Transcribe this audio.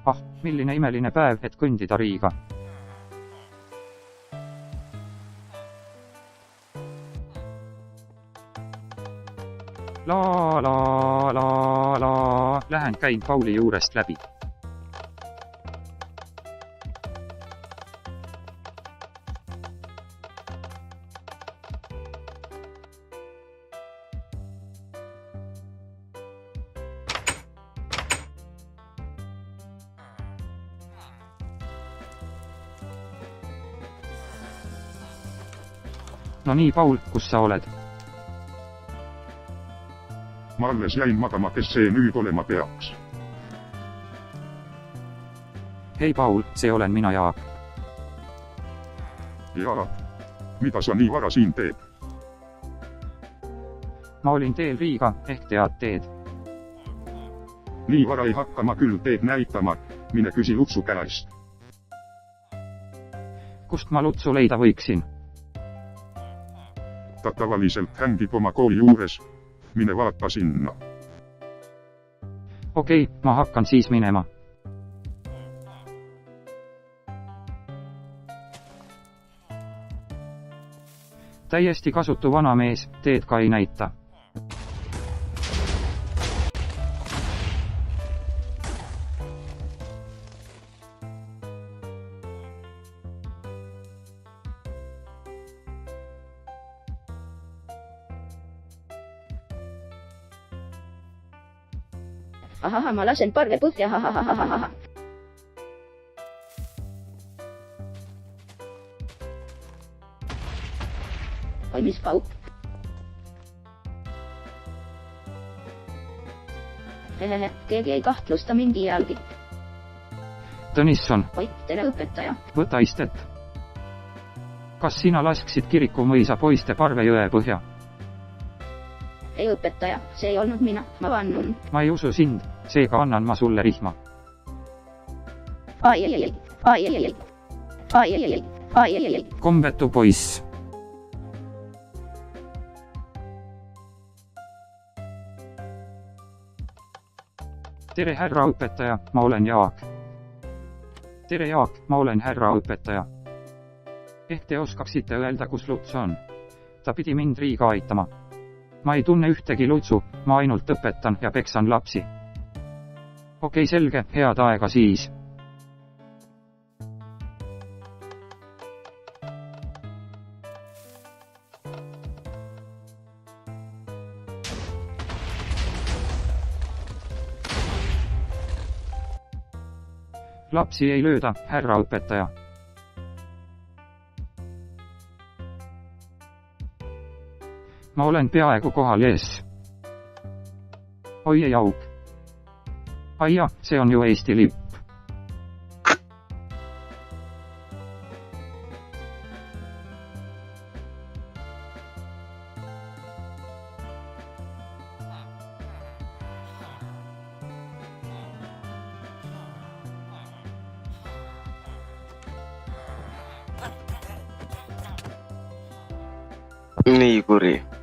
Ah, milline imeline päev, et kõndida Riiga. Lähen käin Pauli juurest läbi. No nii, Paul, kus sa oled? Ma alles jäin magama, kes see nüüd olema peaks. Hei Paul, see olen mina, Jaak. Jaa, mida sa nii vara siin teed? Ma olin teel Riiga, ehk tead teed. Nii vara ei hakka ma küll teed näitama, mine küsi Lutsu käest. Kust ma Lutsu leida võiksin? Ta tavaliselt hängib oma kooli juures. Mine vaata sinna. Okei, ma hakkan siis minema. Täiesti kasutu vanamees, teed ka ei näita. Ahaha, ma lasen parve põhja, ahahahahaha. Oi, mis pauk. Hehehe, keegi ei kahtlusta mind iialgi. Tõnisson. Oi, tere õpetaja. Võta istet. Kas sina lasksid Kiriku mõisa poiste Parvejõe põhja? Ei õpetaja, see ei olnud mina, ma vannun. Ma ei usu sind, seega annan ma sulle rihma. Kombetu poiss. Tere härra õpetaja, ma olen Jaak. Tere Jaak, ma olen härra õpetaja. Ehk te oskaksite öelda, kus Luts on? Ta pidi mind Riiga aitama. Ma ei tunne ühtegi Lutsu, ma ainult õpetan ja peksan lapsi. Okei, selge, head aega siis. Lapsi ei lööda, härra õpetaja. Ma olen peaaegu kohal ees. Oi ei auk. Aia, see on ju Eesti lipp. Nii kuri.